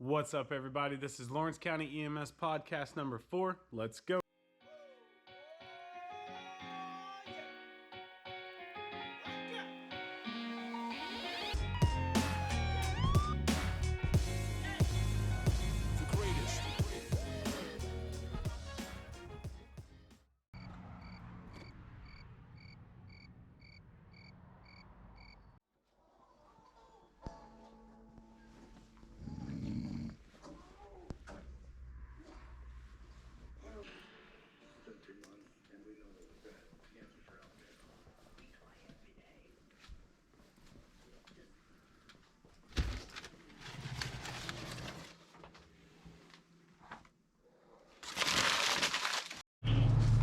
What's up, everybody? This is Lawrence County EMS Podcast number 4. Let's go.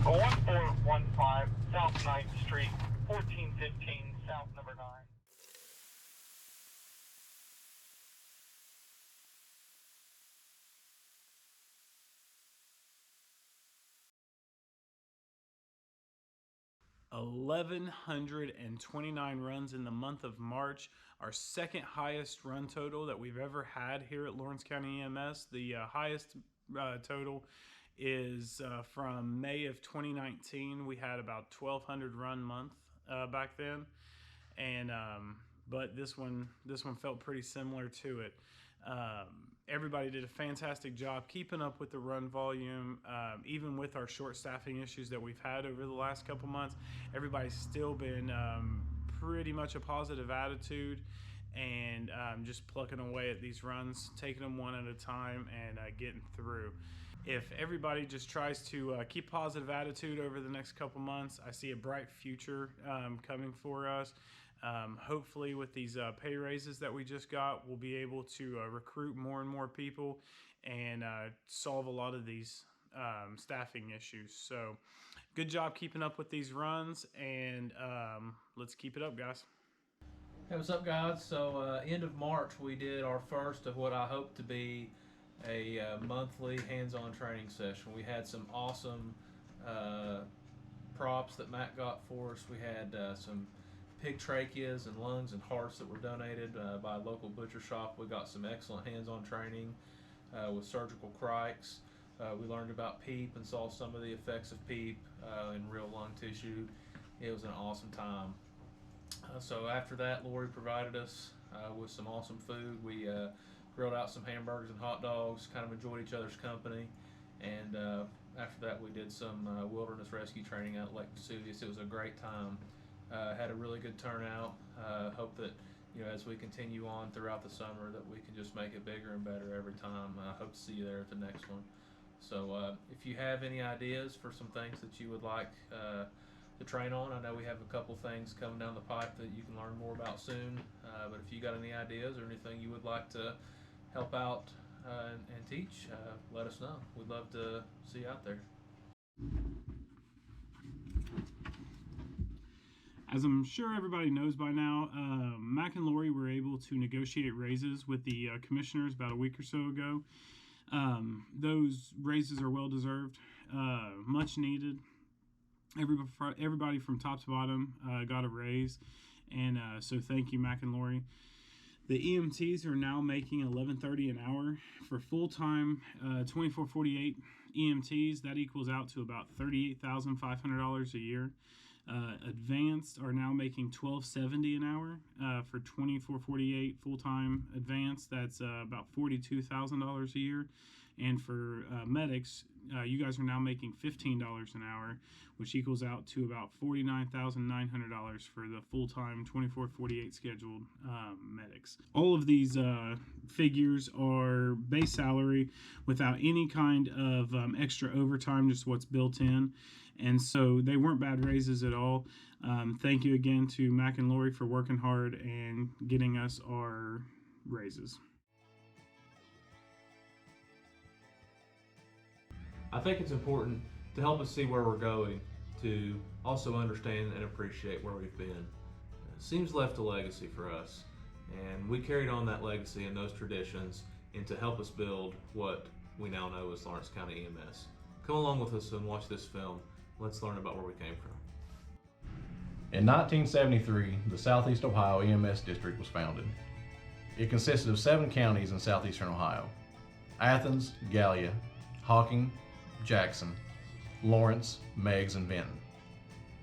A 1415 South 9th Street, 1415 South number 9. $1,129 runs in the month of March, our second highest run total that we've ever had here at Lawrence County EMS. The highest total is from May of 2019. We had about 1,200 run month back then, and but this one felt pretty similar to it. Everybody did a fantastic job keeping up with the run volume, even with our short staffing issues that we've had over the last couple months. Everybody's still been pretty much a positive attitude and just plucking away at these runs, taking them one at a time and getting through. If everybody just tries to keep a positive attitude over the next couple months, I see a bright future coming for us. Hopefully with these pay raises that we just got, we'll be able to recruit more and more people and solve a lot of these staffing issues. So good job keeping up with these runs, and let's keep it up, guys. Hey, what's up, guys? So end of March, we did our first of what I hope to be a monthly hands-on training session. We had some awesome props that Matt got for us. We had some pig tracheas and lungs and hearts that were donated by a local butcher shop. We got some excellent hands-on training with surgical crikes. We learned about PEEP and saw some of the effects of PEEP in real lung tissue. It was an awesome time. So after that, Lori provided us with some awesome food. We grilled out some hamburgers and hot dogs, kind of enjoyed each other's company. And after that, we did some wilderness rescue training out at Lake Vesuvius. It was a great time. Had a really good turnout. Hope that, as we continue on throughout the summer, that we can just make it bigger and better every time. I hope to see you there at the next one. So if you have any ideas for some things that you would like to train on, I know we have a couple things coming down the pipe that you can learn more about soon. But if you got any ideas or anything you would like to help out and teach, let us know. We'd love to see you out there. As I'm sure everybody knows by now, Mac and Lori were able to negotiate raises with the commissioners about a week or so ago. Those raises are well deserved, much needed. Everybody from top to bottom got a raise, and so thank you, Mac and Lori. The EMTs are now making $11.30 an hour for full-time 24/48 EMTs. That equals out to about $38,500 a year. Advanced are now making $12.70 an hour for 24/48 full-time advanced. That's about $42,000 a year. And for medics, you guys are now making $15 an hour, which equals out to about $49,900 for the full-time 24/48 scheduled medics. All of these figures are base salary without any kind of extra overtime, just what's built in. And so they weren't bad raises at all. Thank you again to Mac and Lori for working hard and getting us our raises. I think it's important to help us see where we're going, to also understand and appreciate where we've been. SEOEMS left a legacy for us, and we carried on that legacy and those traditions and to help us build what we now know as Lawrence County EMS. Come along with us and watch this film. Let's learn about where we came from. In 1973, the Southeast Ohio EMS District was founded. It consisted of 7 counties in southeastern Ohio. Athens, Gallia, Hawking, Jackson, Lawrence, Meigs, and Benton.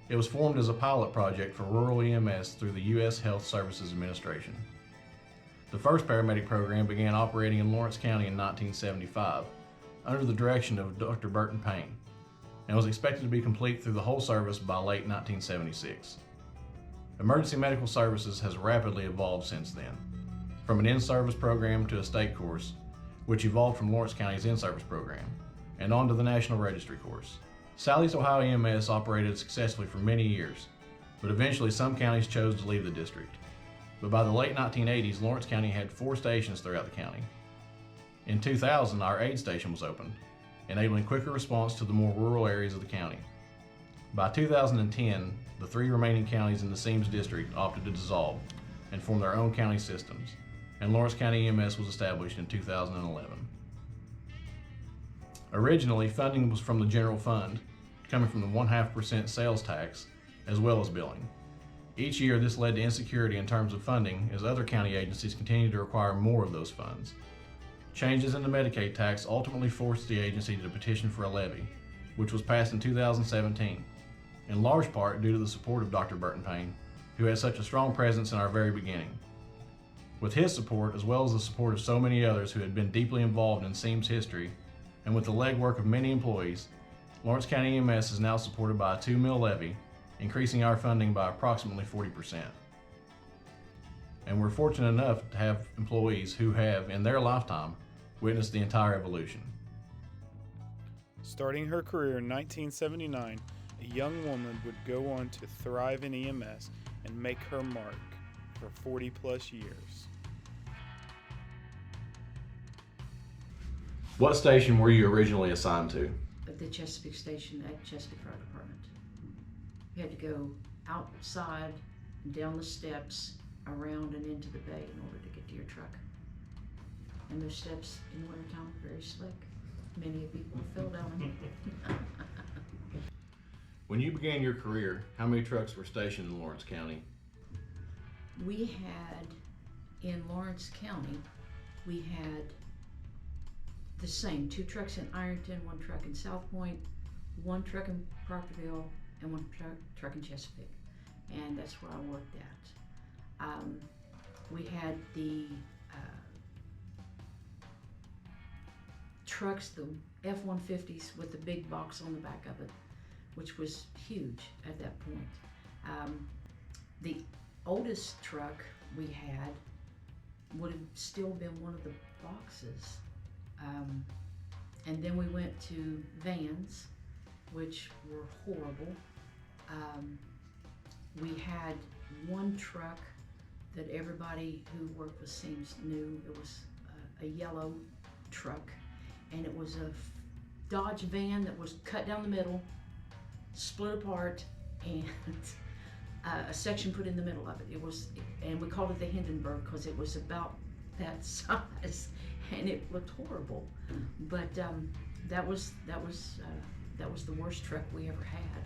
It was formed as a pilot project for rural EMS through the U.S. Health Services Administration. The first paramedic program began operating in Lawrence County in 1975 under the direction of Dr. Burton Payne and was expected to be complete through the whole service by late 1976. Emergency medical services has rapidly evolved since then, from an in-service program to a state course, which evolved from Lawrence County's in-service program, and on to the National Registry course. Southeast Ohio EMS operated successfully for many years, but eventually some counties chose to leave the district. But by the late 1980s, Lawrence County had 4 stations throughout the county. In 2000, our aid station was opened, enabling quicker response to the more rural areas of the county. By 2010, the 3 remaining counties in the SEOEMS district opted to dissolve and form their own county systems, and Lawrence County EMS was established in 2011. Originally, funding was from the general fund, coming from the 0.5% sales tax, as well as billing. Each year, this led to insecurity in terms of funding as other county agencies continued to require more of those funds. Changes in the Medicaid tax ultimately forced the agency to petition for a levy, which was passed in 2017, in large part due to the support of Dr. Burton Payne, who had such a strong presence in our very beginning. With his support, as well as the support of so many others who had been deeply involved in SEOEMS history, and with the legwork of many employees, Lawrence County EMS is now supported by a 2 mil levy, increasing our funding by approximately 40%. And we're fortunate enough to have employees who have, in their lifetime, witnessed the entire evolution. Starting her career in 1979, a young woman would go on to thrive in EMS and make her mark for 40 plus years. What station were you originally assigned to? At the Chesapeake Station at Chesapeake Fire Department. You had to go outside and down the steps, around and into the bay in order to get to your truck. And those steps in the wintertime are very slick. Many people fell down them. When you began your career, how many trucks were stationed in Lawrence County? We had, in Lawrence County, we had the same, 2 trucks in Ironton, 1 truck in South Point, 1 truck in Proctorville, and 1 truck in Chesapeake. And that's where I worked at. We had the trucks, the F-150s with the big box on the back of it, which was huge at that point. The oldest truck we had would have still been one of the boxes. And then we went to vans, which were horrible. We had 1 truck that everybody who worked with SEOEMS knew. It was a yellow truck, and it was a Dodge van that was cut down the middle, split apart, and a section put in the middle of it. It was, and we called it the Hindenburg because it was about that size, and it looked horrible. But that was the worst truck we ever had,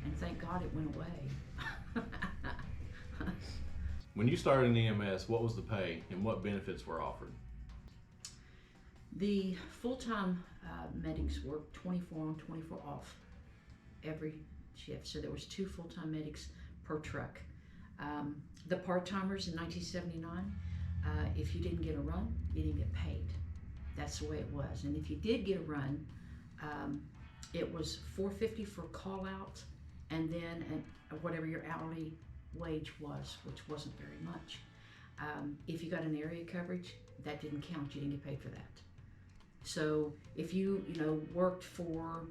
and thank God it went away. When you started in EMS, what was the pay and what benefits were offered? The full-time medics worked 24 on, 24 off every shift. So there was 2 full-time medics per truck. The part-timers in 1979, if you didn't get a run, you didn't get paid. That's the way it was. And if you did get a run, it was $4.50 for call out, and then whatever your hourly wage was, which wasn't very much. If you got an area coverage, that didn't count. You didn't get paid for that. So if you worked for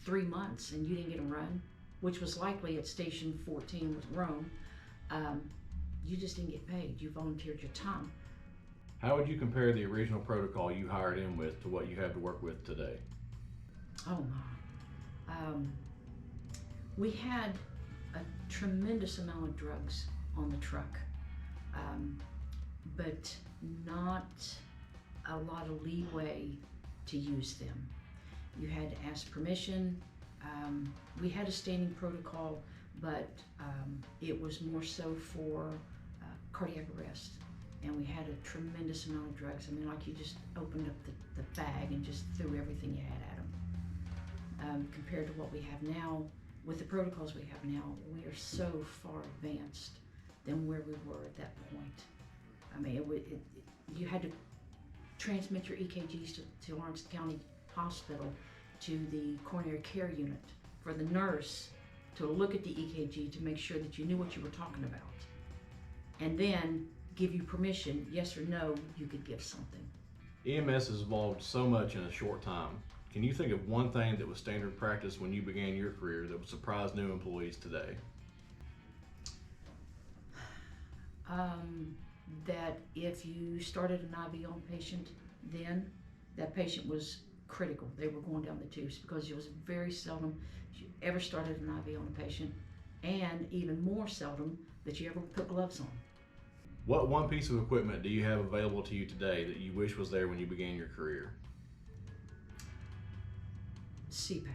3 months and you didn't get a run, which was likely at Station 14 with Rome, you just didn't get paid. You volunteered your time. How would you compare the original protocol you hired in with to what you have to work with today? Oh my. We had a tremendous amount of drugs on the truck, but not a lot of leeway to use them. You had to ask permission. We had a standing protocol, but it was more so for cardiac arrest and we had a tremendous amount of drugs. I mean, like you just opened up the bag and just threw everything you had at them. Compared to what we have now, with the protocols we have now, we are so far advanced than where we were at that point. I mean, you had to transmit your EKGs to Lawrence County Hospital to the coronary care unit for the nurse to look at the EKG to make sure that you knew what you were talking about, and then give you permission, yes or no, you could give something. EMS has evolved so much in a short time. Can you think of one thing that was standard practice when you began your career that would surprise new employees today? That if you started an IV on a patient, then that patient was critical. They were going down the tubes, because it was very seldom that you ever started an IV on a patient, and even more seldom that you ever put gloves on. What one piece of equipment do you have available to you today that you wish was there when you began your career? CPAP.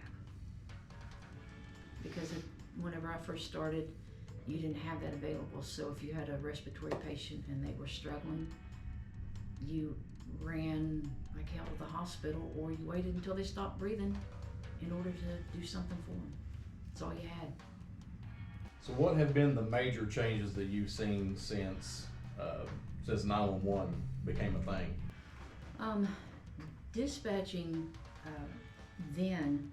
Because whenever I first started, you didn't have that available. So if you had a respiratory patient and they were struggling, you ran like hell to the hospital, or you waited until they stopped breathing in order to do something for them. That's all you had. So what have been the major changes that you've seen since 911 became a thing? Dispatching then,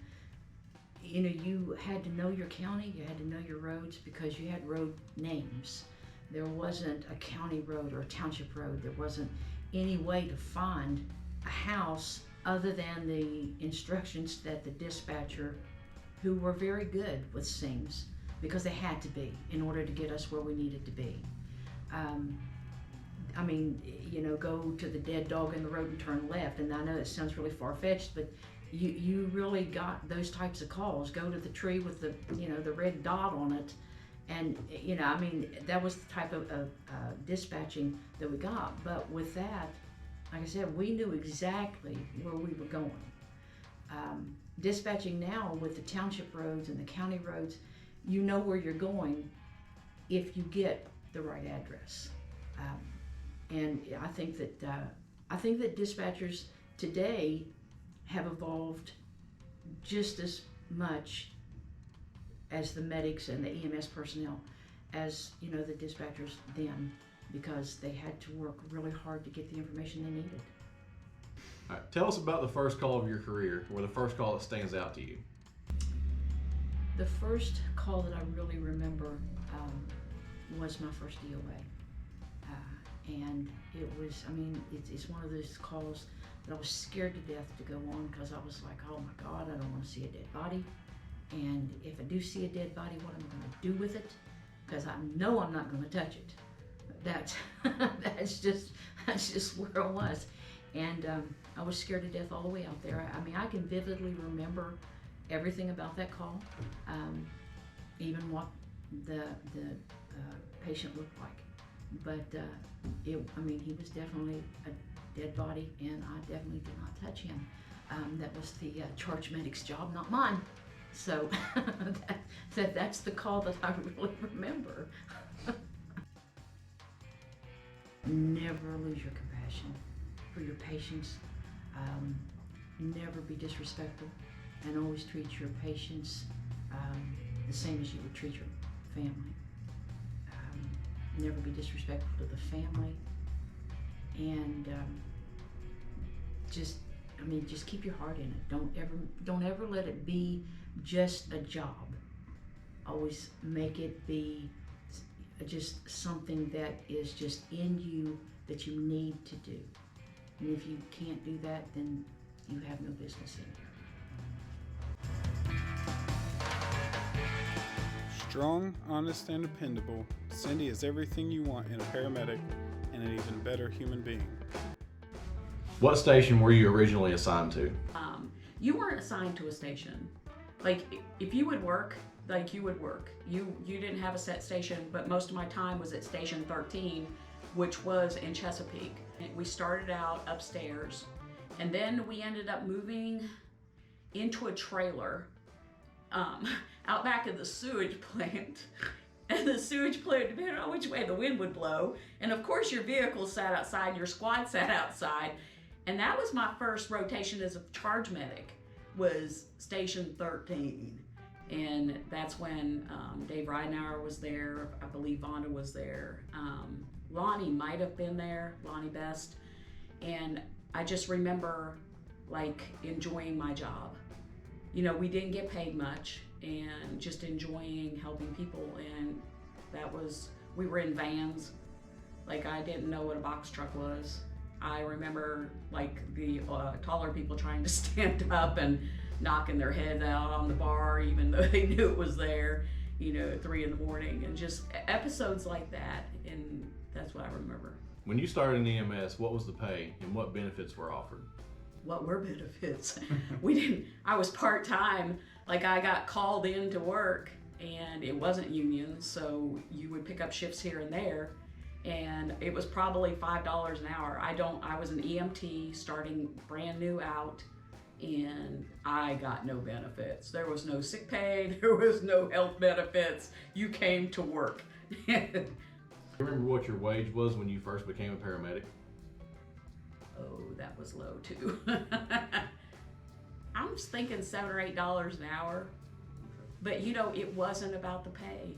you know, you had to know your county, you had to know your roads, because you had road names. There wasn't a county road or a township road. There wasn't any way to find a house other than the instructions that the dispatcher, who were very good with SEOEMS, because they had to be in order to get us where we needed to be. I mean, you know, go to the dead dog in the road and turn left. And I know it sounds really far-fetched, but you really got those types of calls. Go to the tree with the, you know, the red dot on it. And, you know, I mean, that was the type of dispatching that we got. But with that, like I said, we knew exactly where we were going. Dispatching now with the township roads and the county roads, you know where you're going if you get the right address. And I think that dispatchers today have evolved just as much as the medics and the EMS personnel as, you know, the dispatchers then, because they had to work really hard to get the information they needed. All right, tell us about the first call of your career, or the first call that stands out to you. The first call that I really remember was my first DOA. And it was, I mean, it's one of those calls that I was scared to death to go on, because I was like, oh my God, I don't want to see a dead body. And if I do see a dead body, what am I going to do with it? Because I know I'm not going to touch it. That's just where I was. And I was scared to death all the way out there. I mean, I can vividly remember everything about that call, even what the patient looked like. But I mean, he was definitely a dead body, and I definitely did not touch him. That was the charge medic's job, not mine. So that's the call that I really remember. Never lose your compassion for your patients. Never be disrespectful, and always treat your patients the same as you would treat your family. Never be disrespectful to the family, and just keep your heart in it. Don't ever let it be just a job. Always make it be just something that is just in you that you need to do. And if you can't do that, then you have no business in here. Strong, honest, and dependable, Cindy is everything you want in a paramedic and an even better human being. What station were you originally assigned to? You weren't assigned to a station. Like, if you would work, like you would work. You didn't have a set station, but most of my time was at Station 13, which was in Chesapeake. We started out upstairs, and then we ended up moving into a trailer out back of the sewage plant. and the sewage plume, depending on which way the wind would blow. And of course your vehicle sat outside, your squad sat outside. And that was my first rotation as a charge medic, was Station 13. And that's when Dave Ridenauer was there. I believe Vonda was there. Lonnie might have been there, Lonnie Best. And I just remember like enjoying my job. You know, we didn't get paid much, and just enjoying helping people. And that was, we were in vans. Like, I didn't know what a box truck was. I remember like the taller people trying to stand up and knocking their heads out on the bar, even though they knew it was there, you know, at 3 a.m, and just episodes like that. And that's what I remember. When you started in EMS, what was the pay and what benefits were offered? What were benefits? I was part-time. Like, I got called in to work, and it wasn't union, so you would pick up shifts here and there, and it was probably $5 an hour. I was an EMT starting brand new out, and I got no benefits. There was no sick pay, there was no health benefits. You came to work. You remember what your wage was when you first became a paramedic? Oh, that was low too. I was thinking $7 or $8 an hour. But you know, it wasn't about the pay,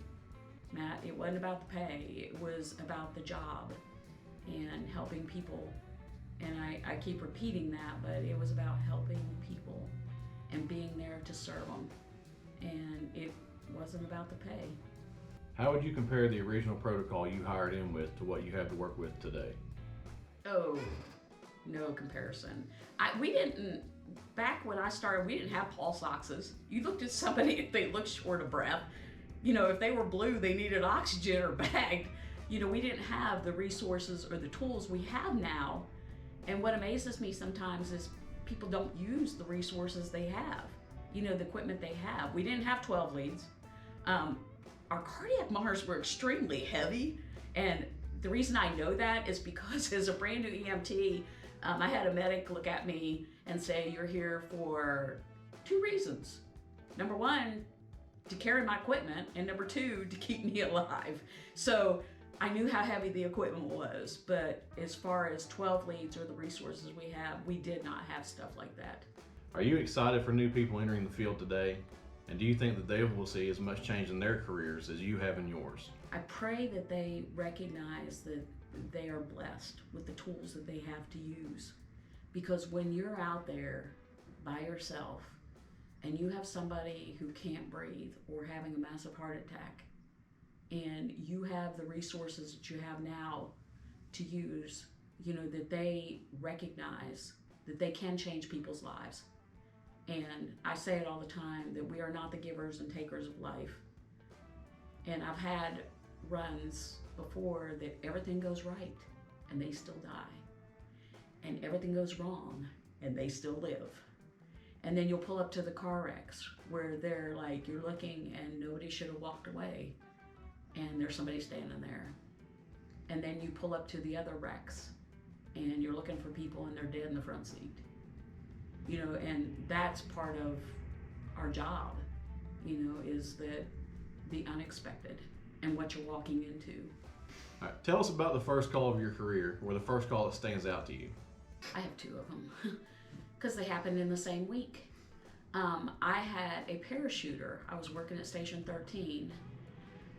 Matt. It wasn't about the pay. It was about the job and helping people. And I keep repeating that, but it was about helping people and being there to serve them. And it wasn't about the pay. How would you compare the original protocol you hired in with to what you have to work with today? Oh, no comparison. We didn't, back when I started, we didn't have pulse oxes. You looked at somebody, if they looked short of breath, you know, if they were blue, they needed oxygen or bagged. You know, we didn't have the resources or the tools we have now. And what amazes me sometimes is people don't use the resources they have, you know, the equipment they have. We didn't have 12 leads. Our cardiac monitors were extremely heavy. And the reason I know that is because as a brand new EMT, I had a medic look at me and say, "You're here for 2 reasons. Number 1, to carry my equipment, and number 2, to keep me alive." So I knew how heavy the equipment was, but as far as 12 leads or the resources we have, we did not have stuff like that. Are you excited for new people entering the field today? And do you think that they will see as much change in their careers as you have in yours? I pray that they recognize that they are blessed with the tools that they have to use. Because when you're out there by yourself and you have somebody who can't breathe or having a massive heart attack, and you have the resources that you have now to use, you know, that they recognize that they can change people's lives. And I say it all the time, that we are not the givers and takers of life. And I've had runs before that everything goes right and they still die. And everything goes wrong and they still live. And then you'll pull up to the car wrecks where they're like, you're looking and nobody should have walked away, and there's somebody standing there. And then you pull up to the other wrecks and you're looking for people and they're dead in the front seat. You know, and that's part of our job, you know, is that the unexpected and what you're walking into. All right, tell us about the first call of your career, or the first call that stands out to you. I have 2 of them because they happened in the same week. I had a parachuter. I was working at Station 13.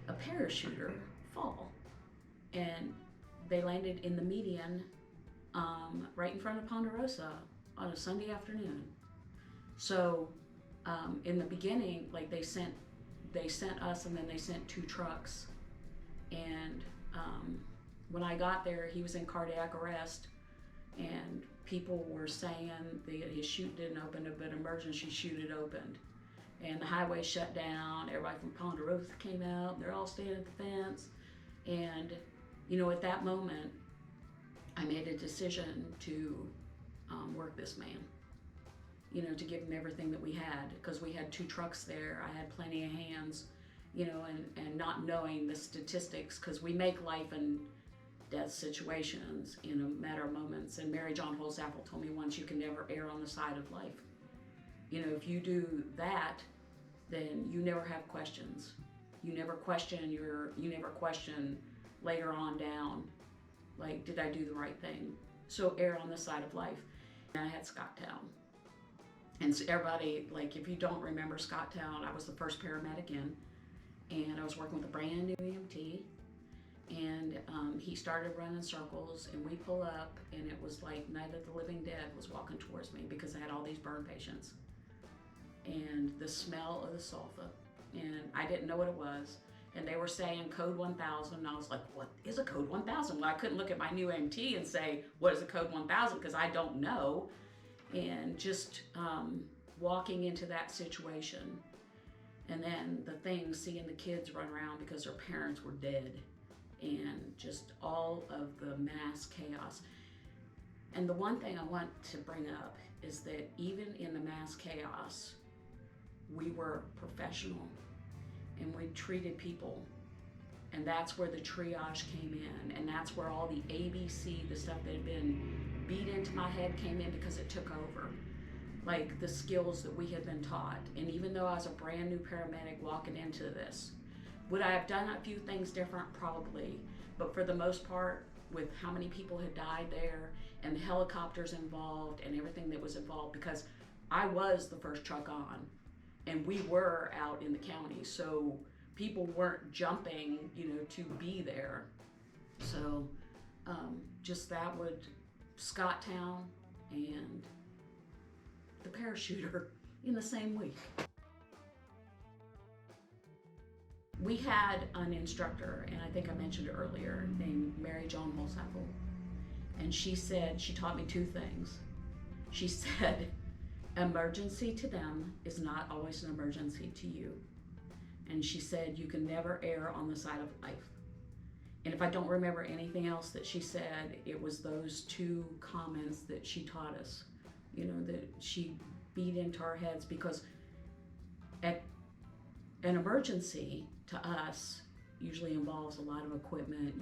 A parachuter fall, and they landed in the median right in front of Ponderosa on a Sunday afternoon. So in the beginning, like they sent us, and then they sent 2 trucks. And when I got there, he was in cardiac arrest, and people were saying that his chute didn't open, but emergency chute had opened. And the highway shut down. Everybody from Ponderosa came out. They're all standing at the fence. And, you know, at that moment, I made a decision to work this man. You know, to give him everything that we had, because we had 2 trucks there. I had plenty of hands, you know, and not knowing the statistics, because we make life and death situations in a matter of moments. And Mary John Holzapfel told me once, you can never err on the side of life. You know, if you do that, then you never have questions. You never question later on down, like, did I do the right thing? So err on the side of life. And I had Scotttown. And so everybody, like, if you don't remember Scotttown, I was the first paramedic in, and I was working with a brand new EMT, and he started running circles, and we pull up, and it was like Night of the Living Dead was walking towards me because I had all these burn patients. And the smell of the sulfa, and I didn't know what it was, and they were saying code 1000, and I was like, what is a code 1000? Well, I couldn't look at my new EMT and say, what is a code 1000, because I don't know. And just walking into that situation, and then the thing, seeing the kids run around because their parents were dead, and just all of the mass chaos. And the one thing I want to bring up is that even in the mass chaos, we were professional and we treated people. And that's where the triage came in, and that's where all the ABC, the stuff that had been beat into my head, came in, because it took over. Like the skills that we had been taught. And even though I was a brand new paramedic walking into this, would I have done a few things different? Probably. But for the most part, with how many people had died there, and the helicopters involved, and everything that was involved, because I was the first truck on, and we were out in the county, so people weren't jumping, to be there. So just that would, Scotttown and the parachuter in the same week. We had an instructor, and I think I mentioned it earlier, named Mary John Holzapfel. And she taught me two things. She said, emergency to them is not always an emergency to you. And she said, you can never err on the side of life. And if I don't remember anything else that she said, it was those two comments that she taught us, that she beat into our heads, because an emergency to us usually involves a lot of equipment,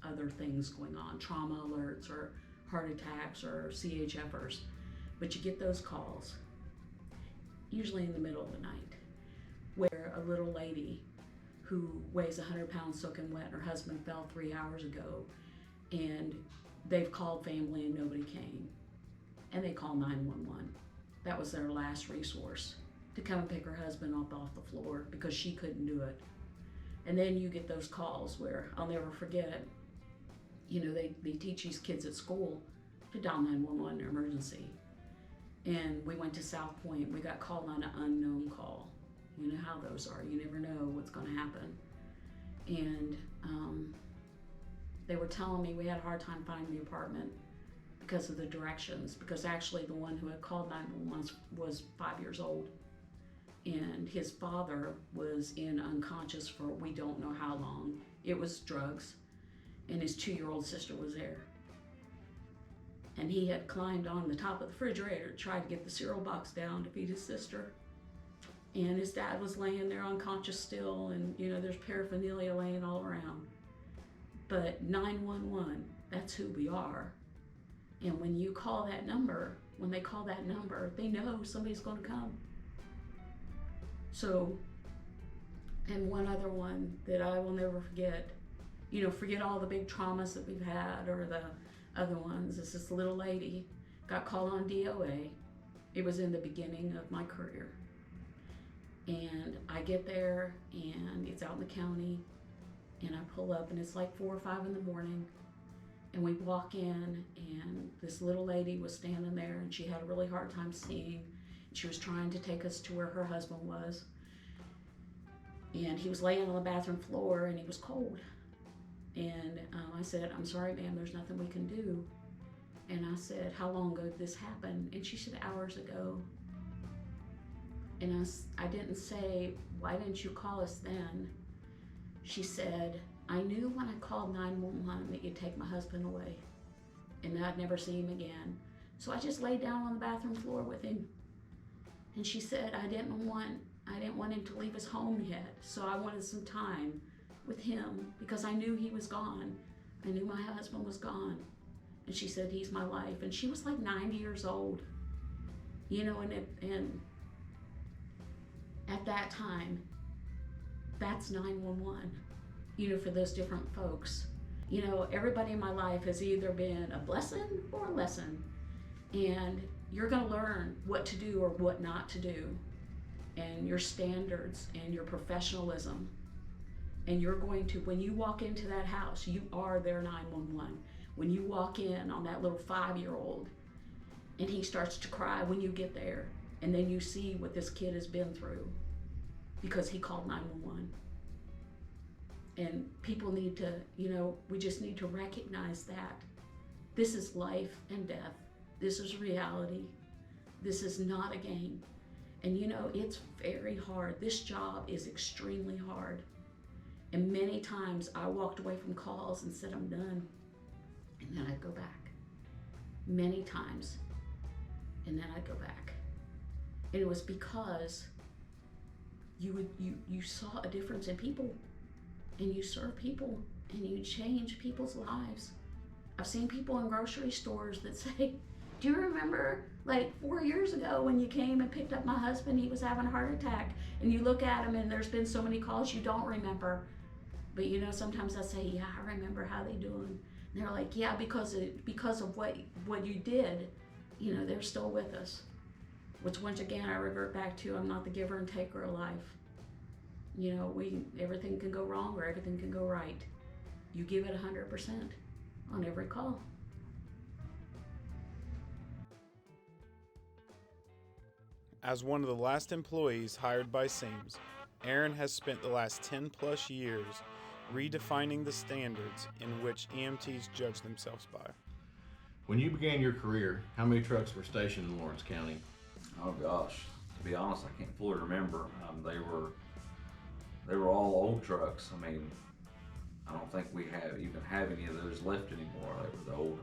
other things going on, trauma alerts or heart attacks or CHFers. But you get those calls, usually in the middle of the night, where a little lady who weighs 100 pounds soaking wet, her husband fell 3 hours ago, and they've called family and nobody came. And they call 911. That was their last resource, to come and pick her husband up off the floor because she couldn't do it. And then you get those calls where, I'll never forget it, they teach these kids at school to dial 911 in an emergency. And we went to South Point, we got called on an unknown call. You know how those are, you never know what's gonna happen. And they were telling me we had a hard time finding the apartment because of the directions, because actually the one who had called 911 was 5 years old. And his father was unconscious for we don't know how long. It was drugs, and his 2-year-old sister was there. And he had climbed on the top of the refrigerator to try to get the cereal box down to feed his sister. And his dad was laying there unconscious still, and there's paraphernalia laying all around. But 911, that's who we are. And when you call that number, when they call that number, they know somebody's gonna come. So, and one other one that I will never forget, forget all the big traumas that we've had or the other ones, is this little lady got called on DOA. It was in the beginning of my career. And I get there, and it's out in the county, and I pull up, and it's like 4 or 5 in the morning, and we walk in, and this little lady was standing there, and she had a really hard time seeing. She was trying to take us to where her husband was, and he was laying on the bathroom floor, and he was cold. And I said, I'm sorry, ma'am, there's nothing we can do. And I said, how long ago did this happen? And she said, hours ago. And I didn't say, why didn't you call us then? She said, I knew when I called 911 that you'd take my husband away, and that I'd never see him again. So I just laid down on the bathroom floor with him. And she said, I didn't want him to leave his home yet, so I wanted some time with him because I knew he was gone. I knew my husband was gone. And she said, he's my life. And she was like 90 years old, and at that time, that's 911, for those different folks. Everybody in my life has either been a blessing or a lesson. And you're going to learn what to do or what not to do, and your standards and your professionalism. And you're going to, when you walk into that house, you are their 911. When you walk in on that little 5-year-old and he starts to cry when you get there, and then you see what this kid has been through because he called 911. And people need to, we just need to recognize that this is life and death. This is reality. This is not a game. And it's very hard. This job is extremely hard. And many times I walked away from calls and said, I'm done. And then I'd go back. Many times. And then I'd go back. And it was because you saw a difference in people, and you serve people, and you change people's lives. I've seen people in grocery stores that say, do you remember like 4 years ago when you came and picked up my husband, he was having a heart attack? And you look at him and there's been so many calls you don't remember. But sometimes I say, yeah, I remember, how they doing? And they're like, yeah, because of what you did, they're still with us. Which once again, I revert back to, I'm not the giver and taker of life. Everything can go wrong or everything can go right. You give it 100% on every call. As one of the last employees hired by SEOEMS, Aaron has spent the last 10 plus years redefining the standards in which EMTs judge themselves by. When you began your career, how many trucks were stationed in Lawrence County? Oh gosh, to be honest, I can't fully remember. They were all old trucks. I don't think we even have any of those left anymore. They were the old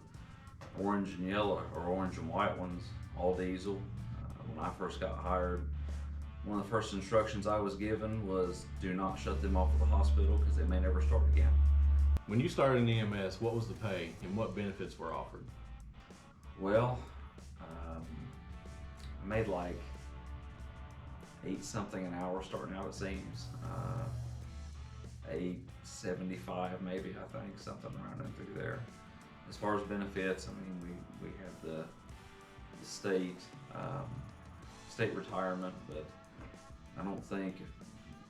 orange and yellow, or orange and white ones, all diesel. When I first got hired, one of the first instructions I was given was do not shut them off at the hospital because they may never start again. When you started in EMS, what was the pay and what benefits were offered? Well, I made like $8 something an hour starting out at SEOEMS. $8.75 maybe, I think, something around in through there. As far as benefits, we have the state retirement, but I don't think,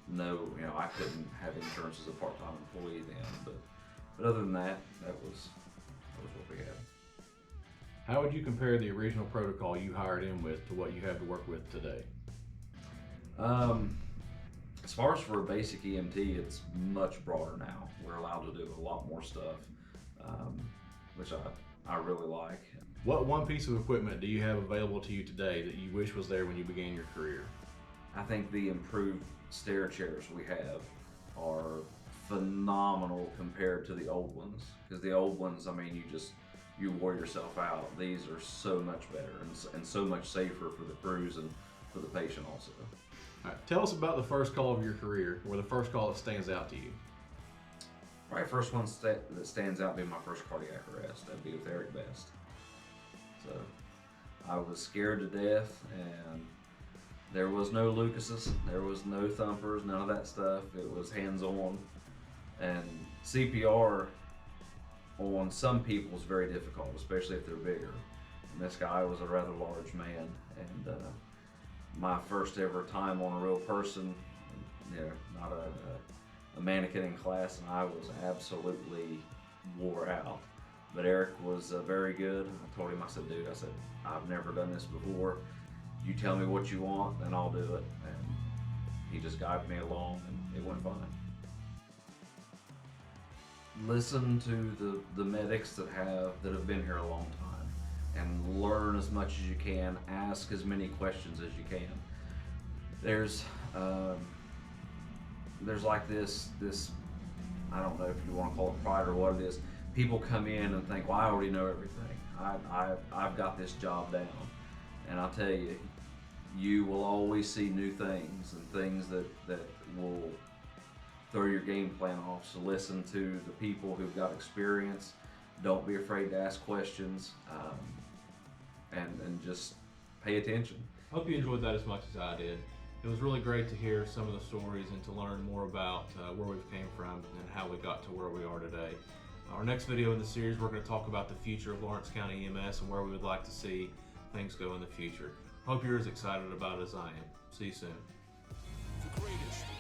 I couldn't have insurance as a part-time employee then, but other than that, that was what we had. How would you compare the original protocol you hired in with to what you have to work with today? As far as for a basic EMT, it's much broader now. We're allowed to do a lot more stuff, which I really like. What one piece of equipment do you have available to you today that you wish was there when you began your career? I think the improved stair chairs we have are phenomenal compared to the old ones. Because the old ones, you wore yourself out. These are so much better and so much safer for the crews and for the patient also. All right, tell us about the first call of your career, or the first call that stands out to you. Right, first one that stands out being my first cardiac arrest. That'd be with Eric Best. So I was scared to death, and there was no Lucases, there was no thumpers, none of that stuff. It was hands-on, and CPR on some people is very difficult, especially if they're bigger. And this guy was a rather large man, and my first ever time on a real person, not a mannequin in class, and I was absolutely wore out. But Eric was very good. I told him, I said, I've never done this before. You tell me what you want, and I'll do it. And he just guided me along, and it went fine. Listen to the medics that have been here a long time, and learn as much as you can. Ask as many questions as you can. There's like this I don't know if you want to call it pride or what it is. People come in and think, well, I already know everything. I've got this job down. And I'll tell you, you will always see new things and things that will throw your game plan off. So listen to the people who've got experience. Don't be afraid to ask questions, and just pay attention. Hope you enjoyed that as much as I did. It was really great to hear some of the stories and to learn more about where we've came from and how we got to where we are today. Our next video in the series, we're going to talk about the future of Lawrence County EMS and where we would like to see things go in the future. Hope you're as excited about it as I am. See you soon. The greatest.